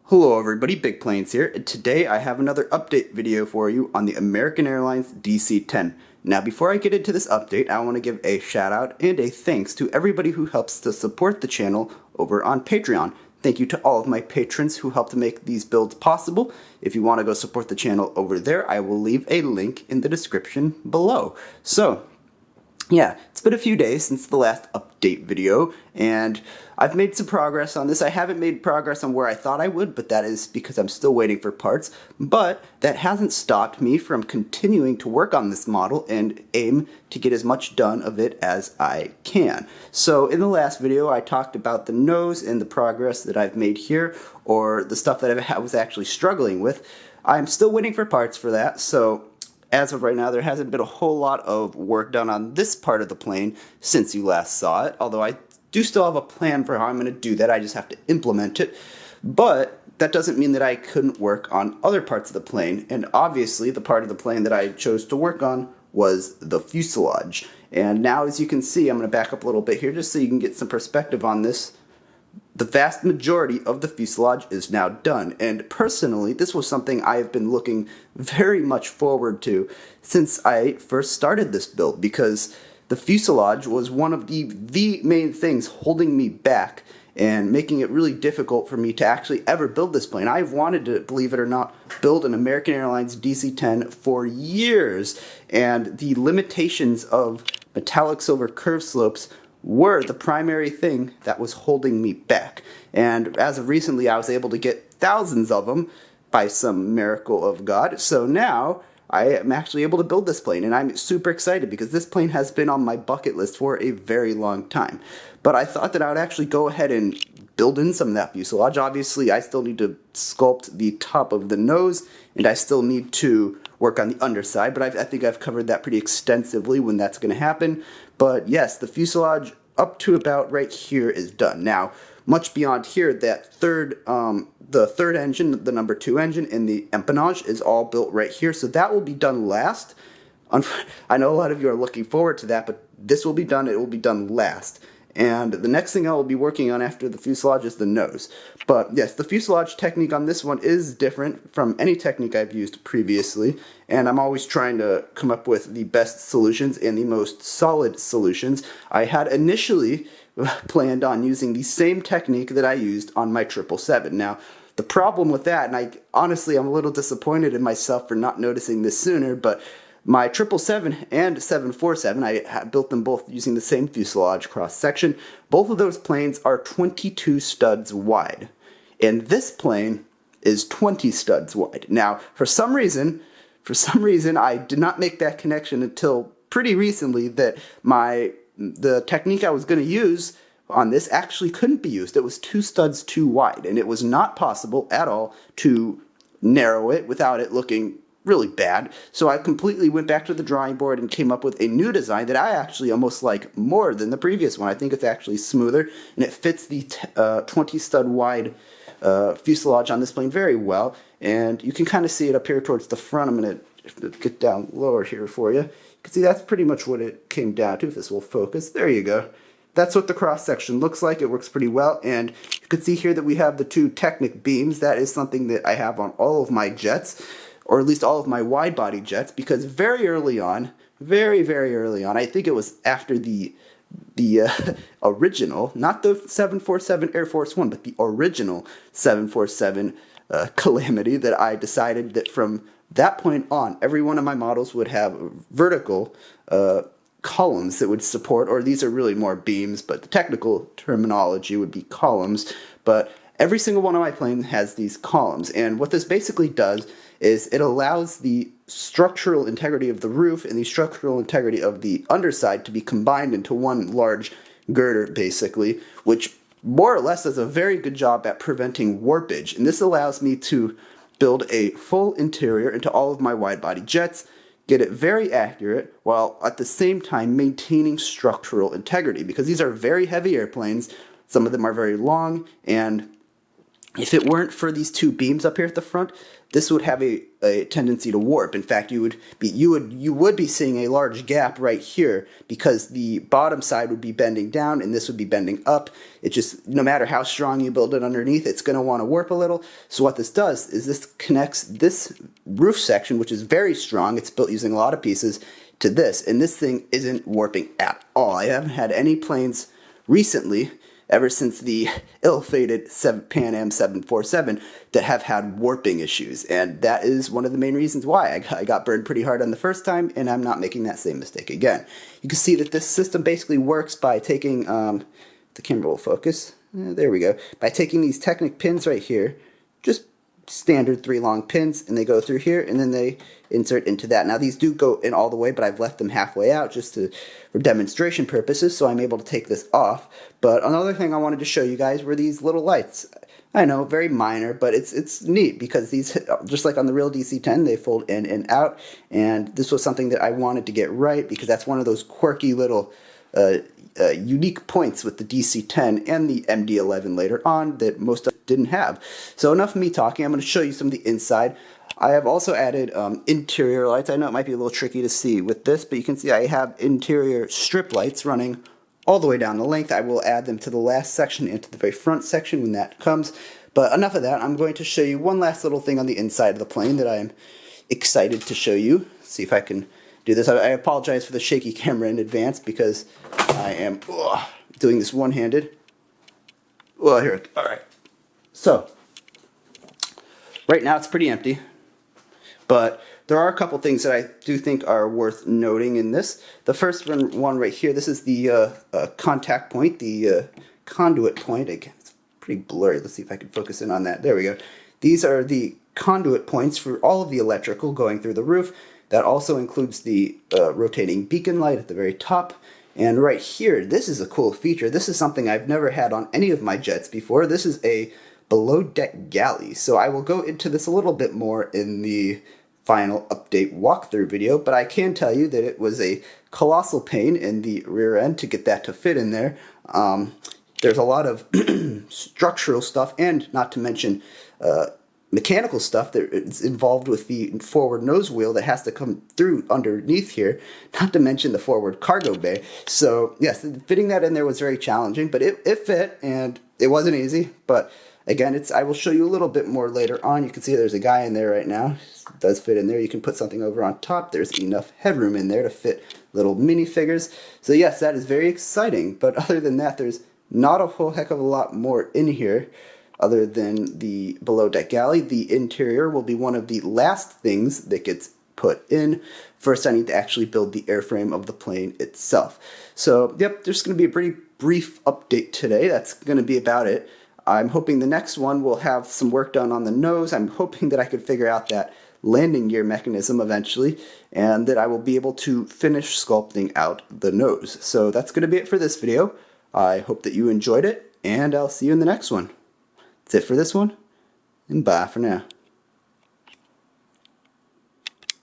Hello everybody, Big Planes here, and today I have another update video for you on the American Airlines DC-10. Now before I get into this update, I want to give a shout out and a thanks to everybody who helps to support the channel over on Patreon. Thank you to all of my patrons who help to make these builds possible. If you want to go support the channel over there, I will leave a link in the description below. So, yeah, it's been a few days since the last update video, and I've made some progress on this. I haven't made progress on where I thought I would, but that is because I'm still waiting for parts. But that hasn't stopped me from continuing to work on this model and aim to get as much done of it as I can. So in the last video, I talked about the nose and the progress that I've made here, or the stuff that I was actually struggling with. I'm still waiting for parts for that, so as of right now, there hasn't been a whole lot of work done on this part of the plane since you last saw it, although I do still have a plan for how I'm going to do that. I just have to implement it. But that doesn't mean that I couldn't work on other parts of the plane, and obviously the part of the plane that I chose to work on was the fuselage. And now, as you can see, I'm going to back up a little bit here just so you can get some perspective on this. The vast majority of the fuselage is now done, and personally, this was something I have been looking very much forward to since I first started this build, because the fuselage was one of the main things holding me back and making it really difficult for me to actually ever build this plane. I've wanted to, believe it or not, build an American Airlines DC-10 for years, and the limitations of metallic silver curve slopes were the primary thing that was holding me back. And as of recently, I was able to get thousands of them by some miracle of God. So now I am actually able to build this plane, and I'm super excited because this plane has been on my bucket list for a very long time. But I thought that I would actually go ahead and build in some of that fuselage. Obviously, I still need to sculpt the top of the nose, and I still need to work on the underside, but I think I've covered that pretty extensively when that's going to happen. But yes, the fuselage up to about right here is done. Now, much beyond here, that the third engine, the number 2 engine, and the empennage is all built right here, so that will be done last. I know a lot of you are looking forward to that, but this will be done, it will be done last. And the next thing I will be working on after the fuselage is the nose. But yes, the fuselage technique on this one is different from any technique I've used previously, and I'm always trying to come up with the best solutions and the most solid solutions. I had initially planned on using the same technique that I used on my 777. Now, the problem with that, and honestly I'm a little disappointed in myself for not noticing this sooner, but my 777 and 747, I built them both using the same fuselage cross-section. Both of those planes are 22 studs wide, and this plane is 20 studs wide. Now, for some reason, I did not make that connection until pretty recently that the technique I was going to use on this actually couldn't be used. It was 2 studs too wide, and it was not possible at all to narrow it without it looking really bad. So I completely went back to the drawing board and came up with a new design that I actually almost like more than the previous one. I think it's actually smoother, and it fits the 20 stud wide fuselage on this plane very well. And you can kind of see it up here towards the front. I'm going to get down lower here for you. You can see that's pretty much what it came down to, if this will focus. There you go. That's what the cross-section looks like. It works pretty well, and you can see here that we have the 2 Technic beams. That is something that I have on all of my jets, or at least all of my wide-body jets, because very early on, very early on, I think it was after the original, not the 747 Air Force One, but the original 747 calamity, that I decided that from that point on, every one of my models would have vertical columns that would support, or these are really more beams, but the technical terminology would be columns, but every single one of my planes has these columns, and what this basically does is it allows the structural integrity of the roof and the structural integrity of the underside to be combined into one large girder, basically, which more or less does a very good job at preventing warpage, and this allows me to build a full interior into all of my wide-body jets, get it very accurate, while at the same time maintaining structural integrity, because these are very heavy airplanes. Some of them are very long, and if it weren't for these two beams up here at the front, this would have a tendency to warp. In fact, you would be seeing a large gap right here because the bottom side would be bending down and this would be bending up. It just, no matter how strong you build it underneath, it's going to want to warp a little. So what this does is this connects this roof section, which is very strong, it's built using a lot of pieces, to this, and this thing isn't warping at all. I haven't had any planes recently, ever since the ill-fated Pan Am 747, that have had warping issues, and that is one of the main reasons why I got burned pretty hard on the first time, and I'm not making that same mistake again. You can see that this system basically works by taking, the camera will focus, there we go, by taking these Technic pins right here, just standard 3 long pins, and they go through here and then they insert into that. Now these do go in all the way, but I've left them halfway out just for demonstration purposes, so I'm able to take this off. But another thing I wanted to show you guys were these little lights. I know, very minor, but it's neat because these, just like on the real DC-10, they fold in and out, and this was something that I wanted to get right because that's one of those quirky little unique points with the DC-10 and the MD-11 later on that most of them didn't have. So enough of me talking, I'm going to show you some of the inside. I have also added interior lights. I know it might be a little tricky to see with this, but you can see I have interior strip lights running all the way down the length. I will add them to the last section and to the very front section when that comes. But enough of that. I'm going to show you one last little thing on the inside of the plane that I am excited to show you. Let's see if I can do this. I apologize for the shaky camera in advance because I am doing this one-handed. Well, here, all right. So, right now it's pretty empty, but there are a couple things that I do think are worth noting in this. The first one right here, this is the contact point, the conduit point. Again, it's pretty blurry. Let's see if I can focus in on that. There we go. These are the conduit points for all of the electrical going through the roof. That also includes the rotating beacon light at the very top. And right here, this is a cool feature. This is something I've never had on any of my jets before. This is a below-deck galley. So I will go into this a little bit more in the final update walkthrough video, but I can tell you that it was a colossal pain in the rear end to get that to fit in there. There's a lot of structural stuff, and not to mention mechanical stuff that is involved with the forward nose wheel that has to come through underneath here, not to mention the forward cargo bay. So yes, fitting that in there was very challenging, but it fit, and it wasn't easy. But again, I will show you a little bit more later on. You can see there's a guy in there right now. It does fit in there. You can put something over on top. There's enough headroom in there to fit little minifigures. So yes, that is very exciting. But other than that, there's not a whole heck of a lot more in here. Other than the below-deck galley, the interior will be one of the last things that gets put in. First, I need to actually build the airframe of the plane itself. So, yep, there's going to be a pretty brief update today. That's going to be about it. I'm hoping the next one will have some work done on the nose. I'm hoping that I could figure out that landing gear mechanism eventually, and that I will be able to finish sculpting out the nose. So that's going to be it for this video. I hope that you enjoyed it, and I'll see you in the next one. That's it for this one, and bye for now.